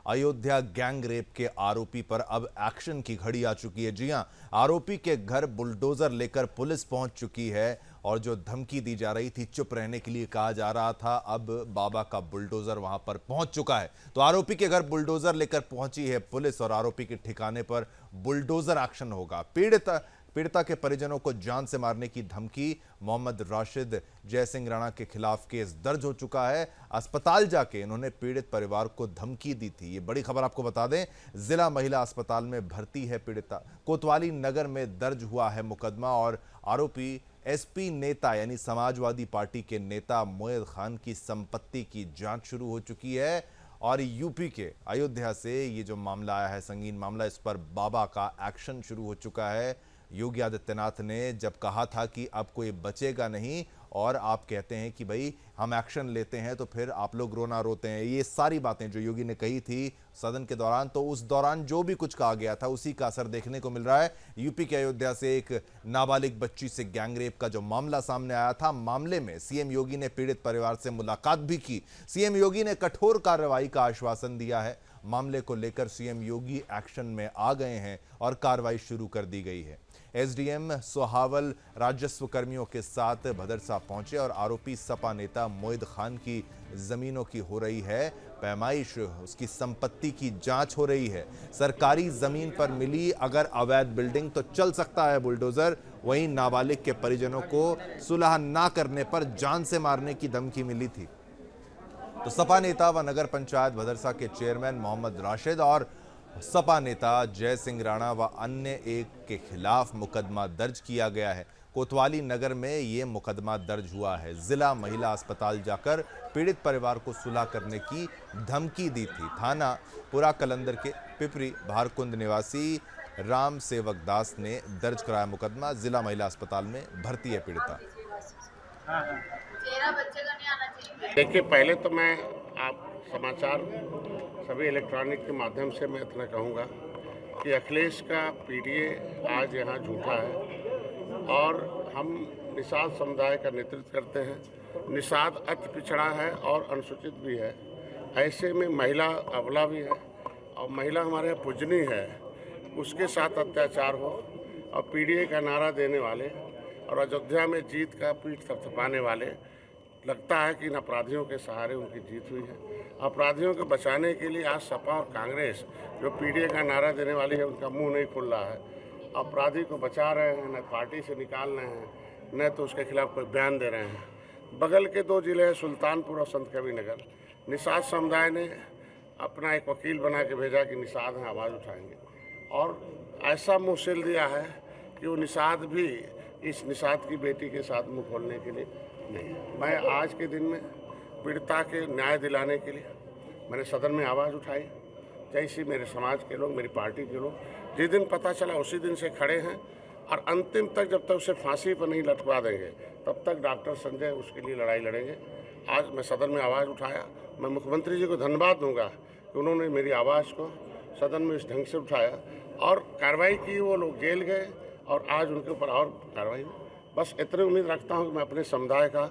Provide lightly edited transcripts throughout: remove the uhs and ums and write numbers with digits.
Ayodhya gang rape के आरोपी पर अब एक्शन की घड़ी आ चुकी है। जी हां, आरोपी के घर बुलडोजर लेकर पुलिस पहुंच चुकी है और जो धमकी दी जा रही थी, चुप रहने के लिए कहा जा रहा था, अब बाबा का बुलडोजर वहां पर पहुंच चुका है। तो आरोपी के घर बुलडोजर लेकर पहुंची है पुलिस और आरोपी के ठिकाने पर बुलडोजर एक्शन होगा। पीड़िता के परिजनों को जान से मारने की धमकी, मोहम्मद राशिद, जय सिंह राणा के खिलाफ केस दर्ज हो चुका है। अस्पताल जाके इन्होंने पीड़ित परिवार को धमकी दी थी। ये बड़ी खबर आपको बता दें, जिला महिला अस्पताल में भर्ती है पीड़िता। कोतवाली नगर में दर्ज हुआ है मुकदमा और आरोपी एसपी नेता यानी समाजवादी पार्टी के नेता मोयद खान की संपत्ति की जांच शुरू हो चुकी है। और यूपी के अयोध्या से ये जो मामला आया है, संगीन मामला, इस पर बाबा का एक्शन शुरू हो चुका है। योगी आदित्यनाथ ने जब कहा था कि अब कोई बचेगा नहीं और आप कहते हैं कि भाई हम एक्शन लेते हैं, तो फिर आप लोग रोना रोते हैं, ये सारी बातें जो योगी ने कही थी सदन के दौरान, तो उस दौरान जो भी कुछ कहा गया था उसी का असर देखने को मिल रहा है। यूपी के अयोध्या से एक नाबालिग बच्ची से गैंगरेप का जो मामला सामने आया था, मामले में सीएम योगी ने पीड़ित परिवार से मुलाकात भी की। सीएम योगी ने कठोर कार्रवाई का आश्वासन दिया है। मामले को लेकर सीएम योगी एक्शन में आ गए हैं और कार्रवाई शुरू कर दी गई है। एसडीएम सोहावल राजस्व कर्मियों के साथ भदरसा पहुंचे और आरोपी सपा नेता मोयद खान की जमीनों की हो रही है पैमाइश, उसकी संपत्ति की जांच हो रही है। सरकारी जमीन पर मिली अगर अवैध बिल्डिंग तो चल सकता है बुलडोजर। वहीं नाबालिग के परिजनों को सुलह ना करने पर जान से मारने की धमकी मिली थी। तो सपा नेता व नगर पंचायत भदरसा के चेयरमैन मोहम्मद राशिद और सपा नेता जय सिंह राणा व अन्य एक के खिलाफ मुकदमा दर्ज किया गया है। कोतवाली नगर में यह मुकदमा दर्ज हुआ है। जिला महिला अस्पताल जाकर पीड़ित परिवार को सुलह करने की धमकी दी थी। थाना पुरा कलंदर के पिपरी भारकुंद निवासी राम सेवक दास ने दर्ज कराया मुकदमा। जिला महिला अस्पताल में भर्ती है पीड़िता। देखिए, पहले तो मैं आप समाचार सभी इलेक्ट्रॉनिक के माध्यम से मैं इतना कहूँगा कि अखिलेश का पीडीए आज यहाँ झूठा है और हम निषाद समुदाय का नेतृत्व करते हैं। निषाद अति पिछड़ा है और अनुसूचित भी है। ऐसे में महिला अबला भी है और महिला हमारे यहाँ पूजनीय है, उसके साथ अत्याचार हो और पीडीए का नारा देने वाले और अयोध्या में जीत का पीठ थपथपाने वाले, लगता है कि इन अपराधियों के सहारे उनकी जीत हुई है। अपराधियों को बचाने के लिए आज सपा और कांग्रेस जो पीडीए का नारा देने वाली है, उनका मुंह नहीं खुल रहा है। अपराधी को बचा रहे हैं, न पार्टी से निकाल रहे हैं, न तो उसके खिलाफ कोई बयान दे रहे हैं। बगल के दो जिले हैं सुल्तानपुर और संत कबीर नगर। निषाद समुदाय ने अपना एक वकील बना के भेजा कि निषाद हैं, आवाज़ उठाएंगे, और ऐसा मुँह सिल दिया है कि वो निषाद भी इस निषाद की बेटी के साथ मुँह खोलने के लिए नहीं। मैं आज के दिन में पीड़िता के न्याय दिलाने के लिए मैंने सदन में आवाज़ उठाई। जैसे मेरे समाज के लोग, मेरी पार्टी के लोग, जिस दिन पता चला उसी दिन से खड़े हैं और अंतिम तक, जब तक उसे फांसी पर नहीं लटका देंगे तब तक डॉक्टर संजय उसके लिए लड़ाई लड़ेंगे। आज मैं सदन में आवाज़ उठाया। मैं मुख्यमंत्री जी को धन्यवाद दूंगा कि उन्होंने मेरी आवाज़ को सदन में इस ढंग से उठाया और कार्रवाई की। वो लोग जेल गए और आज उनके ऊपर और कार्रवाई हुई। बस इतनी उम्मीद रखता हूँ कि मैं अपने समुदाय का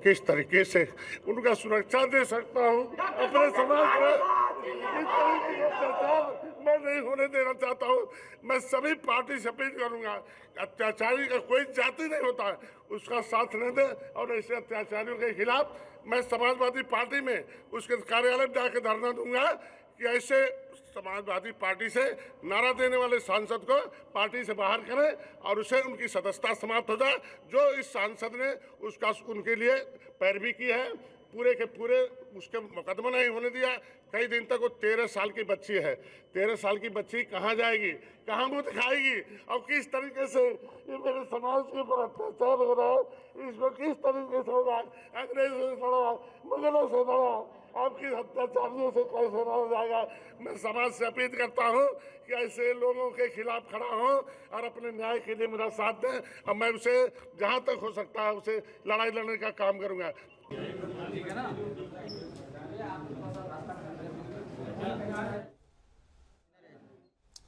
किस तरीके से उनका सुरक्षा दे सकता हूँ। अपने समाज में इस तरीके का अत्याचार मैं नहीं होने देना चाहता हूँ। मैं सभी पार्टी से अपील करूँगा, अत्याचारी का कोई जाति नहीं होता है, उसका साथ न दे। और ऐसे अत्याचारियों के खिलाफ मैं समाजवादी पार्टी में उसके कार्यालय में जाकर धरना दूंगा कि ऐसे समाजवादी पार्टी से नारा देने वाले सांसद को पार्टी से बाहर करें और उसे उनकी सदस्यता समाप्त हो जाए। जो इस सांसद ने उसका उनके लिए पैरवी की है, पूरे के पूरे उसके मुकदमा नहीं होने दिया। कई दिन तक वो 13 साल की बच्ची है। 13 साल की बच्ची कहाँ जाएगी, कहाँ मुँह दिखाएगी और किस तरीके से ये मेरे समाज के ऊपर अत्याचार हो रहा है, इसको किस तरीके से होगा। अंग्रेजों से लड़ा, मुगलों से लड़ा, आपकी अत्याचारियों से कैसे लड़ा जाएगा। मैं समाज से अपील करता हूँ कि ऐसे लोगों के खिलाफ खड़ा हूँ और अपने न्याय के लिए मेरा साथ दें और मैं उसे जहाँ तक हो सकता है उसे लड़ाई लड़ने का काम करूँगा।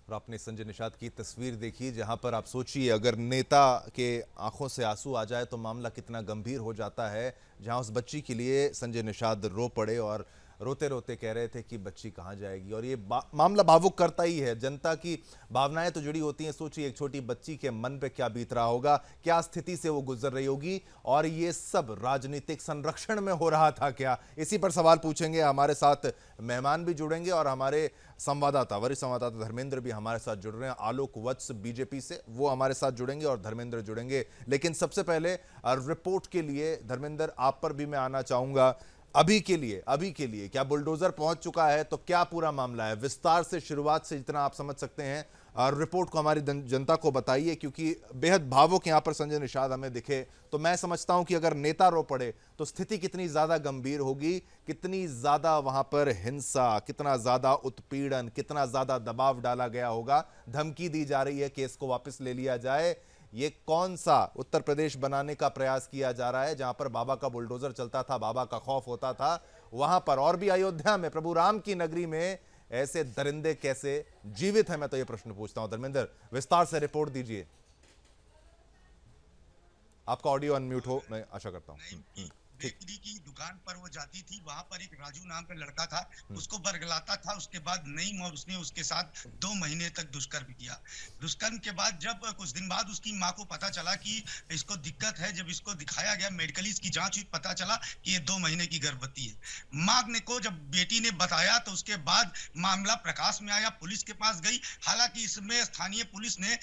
और आपने संजय निषाद की तस्वीर देखी, जहां पर आप सोचिए अगर नेता के आंखों से आंसू आ जाए तो मामला कितना गंभीर हो जाता है। जहां उस बच्ची के लिए संजय निषाद रो पड़े और रोते रोते कह रहे थे कि बच्ची कहाँ जाएगी। और ये मामला भावुक करता ही है। जनता की भावनाएं तो जुड़ी होती हैं। सोचिए एक छोटी बच्ची के मन पे क्या बीत रहा होगा, क्या स्थिति से वो गुजर रही होगी, और ये सब राजनीतिक संरक्षण में हो रहा था क्या? इसी पर सवाल पूछेंगे। हमारे साथ मेहमान भी जुड़ेंगे और हमारे संवाददाता, वरिष्ठ संवाददाता धर्मेंद्र भी हमारे साथ जुड़ रहे हैं। आलोक वत्स बीजेपी से, वो हमारे साथ जुड़ेंगे और धर्मेंद्र जुड़ेंगे। लेकिन सबसे पहले रिपोर्ट के लिए धर्मेंद्र आप पर भी मैं आना चाहूंगा। अभी के लिए क्या बुलडोजर पहुंच चुका है? तो क्या पूरा मामला है? विस्तार से, शुरुआत से जितना आप समझ सकते हैं और रिपोर्ट को हमारी जनता को बताइए, क्योंकि बेहद भावुक यहां पर संजय निषाद हमें दिखे तो मैं समझता हूं कि अगर नेता रो पड़े तो स्थिति कितनी ज्यादा गंभीर होगी, कितनी ज्यादा वहां पर हिंसा, कितना ज्यादा उत्पीड़न, कितना ज्यादा दबाव डाला गया होगा, धमकी दी जा रही है केस को वापस ले लिया जाए। ये कौन सा उत्तर प्रदेश बनाने का प्रयास किया जा रहा है जहां पर बाबा का बुलडोजर चलता था, बाबा का खौफ होता था? वहां पर और भी अयोध्या में, प्रभु राम की नगरी में ऐसे दरिंदे कैसे जीवित हैं? मैं तो ये प्रश्न पूछता हूं। धर्मेंद्र, विस्तार से रिपोर्ट दीजिए। आपका ऑडियो अनम्यूट हो, मैं आशा करता हूं। बेकरी की दुकान पर वो जाती थी, वहां पर एक राजू नाम का लड़का था, उसको बरगलाता था। उसके बाद नईम और उसने उसके साथ 2 महीने तक दुष्कर्म किया। दुष्कर्म के बाद जब कुछ दिन बाद उसकी माँ को पता चला कि इसको दिक्कत है, जब इसको दिखाया गया, मेडिकली इसकी जांच हुई, पता चला कि ये 2 महीने की गर्भवती है। माँ ने को जब बेटी ने बताया तो उसके बाद मामला प्रकाश में आया, पुलिस के पास गई। हालांकि इसमें स्थानीय पुलिस ने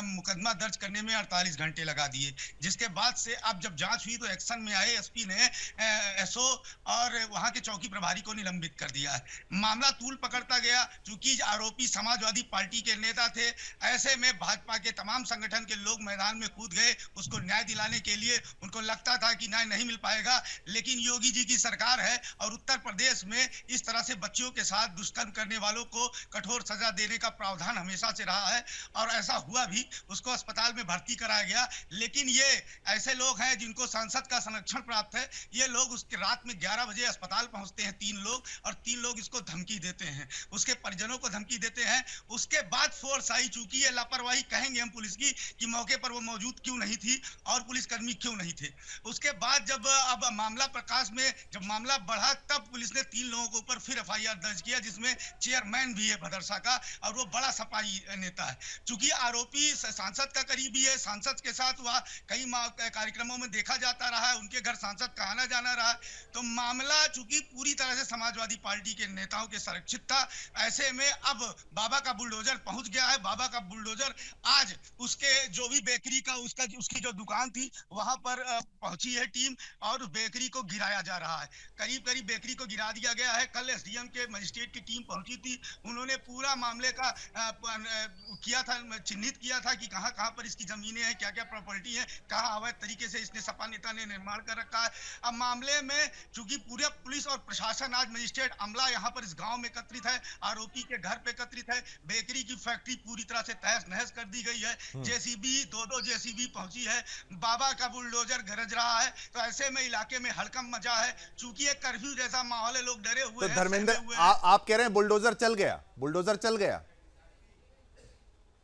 मुकदमा दर्ज करने में 48 घंटे लगा दिए, जिसके बाद से अब जब जांच हुई तो एक्शन में आए एसपी ने एसओ और वहां के चौकी प्रभारी को निलंबित कर दिया है। मामला तूल पकड़ता गया, चूंकि आरोपी समाजवादी पार्टी के नेता थे। ऐसे में भाजपा के तमाम संगठन के लोग मैदान में कूद गए उसको न्याय दिलाने के लिए। उनको लगता था कि न्याय नहीं मिल पाएगा, लेकिन योगी जी की सरकार है और उत्तर प्रदेश में इस तरह से बच्चियों के साथ दुष्कर्म करने वालों को कठोर सजा देने का प्रावधान हमेशा से रहा है और ऐसा हुआ भी। उसको अस्पताल में भर्ती कराया गया, लेकिन ये ऐसे लोग हैं जिनको संसद का संरक्षण प्राप्त है। ये लोग उसके रात में 11 बजे अस्पताल पहुंचते हैं 3 लोग, और 3 लोग इसको धमकी देते हैं, उसके परिजनों को धमकी देते हैं। उसके बाद फोर्स आई, चूंकि ये लापरवाही कहेंगे हम पुलिस की कि मौके पर वो मौजूद क्यों नहीं थी और पुलिसकर्मी क्यों नहीं थे। उसके बाद जब अब मामला प्रकाश में, जब मामला बढ़ा, तब पुलिस ने 3 लोगों के ऊपर फिर एफआईआर दर्ज किया, जिसमें चेयरमैन भी है भदरसा का और वो बड़ा सपाई नेता है। चूंकि आरोपी सांसद का करीबी है, सांसद के साथ वह कई कार्यक्रमों में देखा जाता रहा है, उनके घर सांसद का आना जाना रहा, तो मामला चूंकि पूरी तरह से समाजवादी पार्टी के नेताओं के संरक्षित था। ऐसे में अब बाबा का बुलडोजर पहुंच गया है। बाबा का बुलडोजर आज उसके जो भी बेकरी का उसकी जो दुकान थी वहां पर पहुंची है टीम, और उस बेकरी को गिराया जा रहा है। करीब करीब बेकरी को गिरा दिया गया है। कल एसडीएम के मजिस्ट्रेट की टीम पहुंची थी, उन्होंने पूरा मामले का किया था, चिन्हित किया था कि कहां कहां पर इसकी जमीनें हैं, क्या क्या प्रॉपर्टी है, कहां अवैध तरीके से इसने सपा नेता ने निर्माण कर रखा है। अब मामले में चूंकि पूरे पुलिस और प्रशासन, आज मजिस्ट्रेट अमला यहां पर इस गांव में एकत्रित है, आरोपी के घर पे एकत्रित है। बेकरी की फैक्ट्री पूरी तरह से तहस नहस कर दी गई है। जेसीबी, 2-2 जेसीबी पहुंची है। बाबा का बुलडोजर गरज रहा है, तो ऐसे में इलाके में हड़कंप मचा है। चूंकि एक कर्फ्यू जैसा माहौल है, लोग डरे हुए तो हैं। धर्मेंद्र, आप कह रहे हैं बुलडोजर चल गया, बुलडोजर चल गया?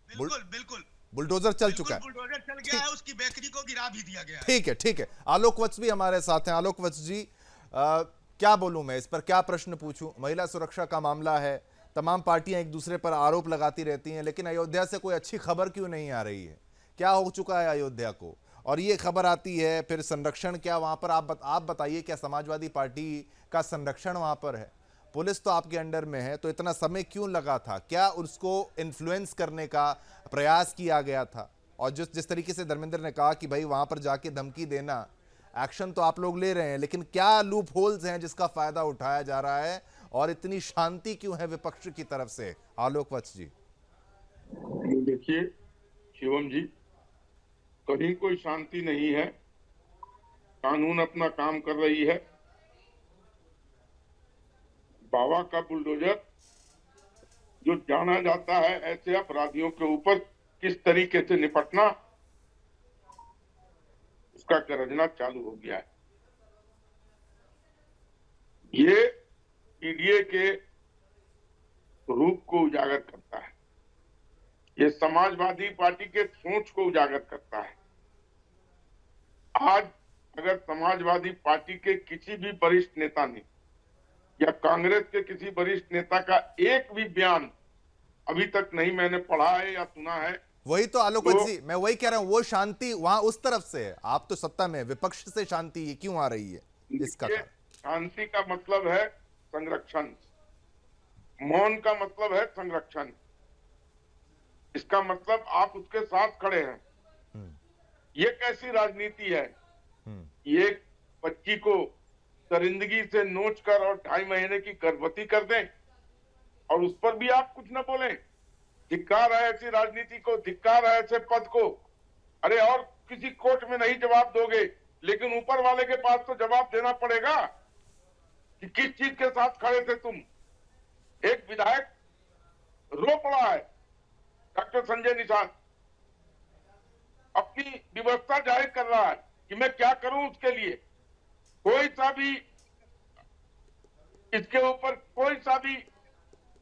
बिल्कुल बिल्कुल, बुलडोजर चल चुका है, बुलडोजर चल गया है, उसकी बेकरी को गिरा भी दिया गया है। ठीक है, ठीक है। आलोक वत्स भी हमारे साथ हैं। आलोक वत्स जी, क्या बोलूं मैं इस पर, क्या प्रश्न पूछूं? महिला सुरक्षा का मामला है, तमाम पार्टियां एक दूसरे पर आरोप लगाती रहती हैं, लेकिन अयोध्या से कोई अच्छी खबर क्यों नहीं आ रही है? क्या हो चुका है अयोध्या को? और ये खबर आती है, फिर संरक्षण क्या वहां पर? आप बताइए, क्या समाजवादी पार्टी का संरक्षण वहां पर है? पुलिस तो आपके अंडर में है, तो इतना समय क्यों लगा था? क्या उसको इन्फ्लुएंस करने का प्रयास किया गया था? और जिस तरीके से धर्मेंद्र ने कहा कि भाई वहां पर जाके धमकी देना, एक्शन तो आप लोग ले रहे हैं, लेकिन क्या लूप होल्स हैं जिसका फायदा उठाया जा रहा है, और इतनी शांति क्यों है विपक्ष की तरफ से? आलोक वत्स जी, देखिए शिवम जी, कहीं कोई शांति नहीं है। कानून अपना काम कर रही है। बाबा का बुलडोजर जो जाना जाता है ऐसे अपराधियों के ऊपर किस तरीके से निपटना, उसका गरजना चालू हो गया है। ये पीडीए के रूप को उजागर करता है, ये समाजवादी पार्टी के सोच को उजागर करता है। आज अगर समाजवादी पार्टी के किसी भी वरिष्ठ नेता ने या कांग्रेस के किसी वरिष्ठ नेता का एक भी बयान अभी तक नहीं मैंने पढ़ा है या सुना है। वही तो आलोक तो जी, मैं वही कह रहा हूं, वो शांति वहां उस तरफ से है, आप तो सत्ता में, विपक्ष से शांति ये क्यों आ रही है, इसका ये कारण? शांति का मतलब है संरक्षण, मौन का मतलब है संरक्षण। इसका मतलब आप उसके साथ खड़े हैं। ये कैसी राजनीति है? ये एक बच्ची को दरिंदगी से नोच कर और 2.5 महीने की गर्भवती कर दें और उस पर भी आप कुछ न बोलें। धिक्कार है ऐसी राजनीति को, धिक्कार है ऐसे पद को। अरे और किसी कोर्ट में नहीं जवाब दोगे, लेकिन ऊपर वाले के पास तो जवाब देना पड़ेगा कि किस चीज के साथ खड़े थे तुम। एक विधायक रो पड़ा है, डॉक्टर संजय निषाद अपनी व्यवस्था जाहिर कर रहा है कि मैं क्या करूं उसके लिए। कोई सा भी इसके ऊपर कोई सा भी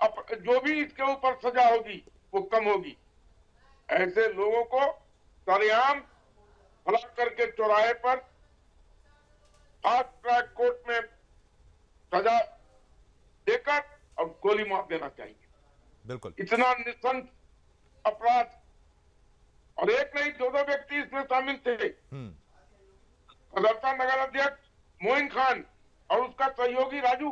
जो भी इसके ऊपर सजा होगी वो कम होगी। ऐसे लोगों को सरेआम खड़ा करके चौराहे पर फास्ट ट्रैक कोर्ट में सजा देकर और गोली मार देना चाहिए। बिल्कुल। इतना निशंस अपराध, और एक नहीं 2 व्यक्ति इसमें शामिल थे। सदरता नगर अध्यक्ष मोइन खान और उसका सहयोगी राजू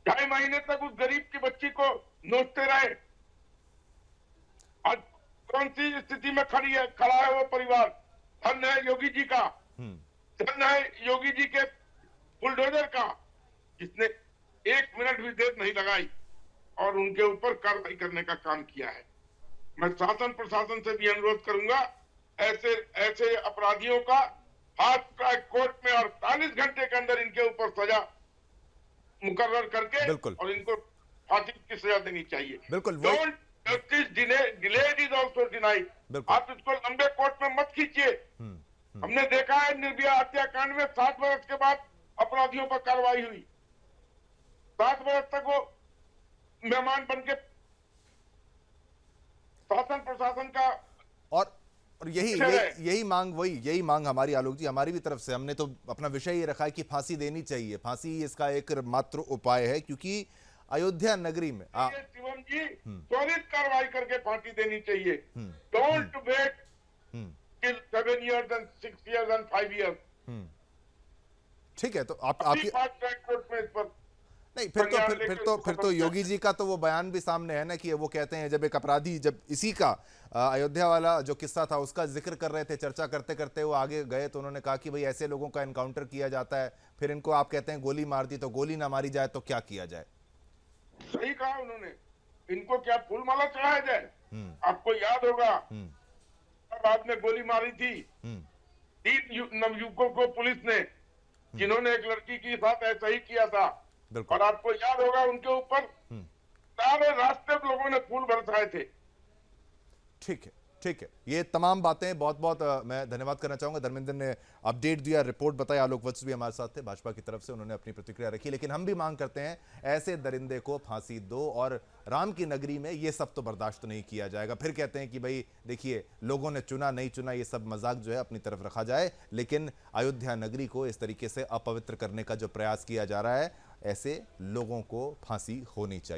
2.5 महीने तक उस गरीब की बच्ची को नोचते रहे। आज कौन सी स्थिति में खड़ा है वो परिवार? धन्य है योगी जी का, धन्य है योगी जी के बुलडोजर का, जिसने 1 मिनट भी देर नहीं लगाई और उनके ऊपर कार्रवाई करने का काम किया है। मैं शासन प्रशासन से भी अनुरोध करूंगा, ऐसे अपराधियों का फास्ट ट्रैक कोर्ट में 48 घंटे के अंदर इनके ऊपर सजा मुकर्रर करके और इनको फांसी की सजा देनी चाहिए। बिल्कुल। Don't justice delayed is also denied. आप इसको लंबे कोर्ट में मत खींचिए। हमने देखा है निर्भया हत्याकांड में 7 वर्ष के बाद अपराधियों पर कार्रवाई हुई। 7 वर्ष तक वो मेहमान बन के शासन प्रशासन का और यही मांग हमारी, आलोक जी, हमारी भी तरफ से। हमने तो अपना विषय ये रखा है कि फांसी देनी चाहिए, फांसी इसका एक मात्र उपाय है, क्योंकि अयोध्या नगरी में शिवम जी त्वरित कार्रवाई करके फांसी देनी चाहिए। Don't wait till 7 years and 6 years and 5 years। ठीक है, तो आपकी फास्ट ट्रैक कोर्ट में इस पर नहीं, फिर तो योगी जी का तो वो बयान भी सामने है ना, कि वो कहते हैं जब एक अपराधी, जब इसी का अयोध्या वाला जो किस्सा था उसका जिक्र कर रहे थे, चर्चा करते करते वो आगे गए, तो उन्होंने कहा कि भाई ऐसे लोगों का एनकाउंटर किया जाता है, फिर इनको आप कहते हैं गोली मार दी, तो गोली ना मारी जाए तो क्या किया जाए? सही कहा उन्होंने, इनको क्या फूल माला चढ़ाया जाए? आपको याद होगा बाद में गोली मारी थी 3 नवयुवकों को पुलिस ने, जिन्होंने एक लड़की के साथ ऐसा ही किया था। और आपको याद होगा उनके ऊपर सारे रास्ते लोगों ने फूल बरसाए थे। ठीक है, ये तमाम बातें बहुत बहुत मैं धन्यवाद करना चाहूंगा। धर्मेंद्र ने अपडेट दिया, रिपोर्ट बताई, आलोक वत्स भी हमारे साथ थे भाजपा की तरफ से, उन्होंने अपनी प्रतिक्रिया रखी। लेकिन हम भी मांग करते हैं ऐसे दरिंदे को फांसी दो, और राम की नगरी में ये सब तो बर्दाश्त नहीं किया जाएगा। फिर कहते हैं कि भाई देखिए लोगों ने चुना नहीं चुना, ये सब मजाक जो है अपनी तरफ रखा जाए, लेकिन अयोध्या नगरी को इस तरीके से अपवित्र करने का जो प्रयास किया जा रहा है, ऐसे लोगों को फांसी होनी चाहिए।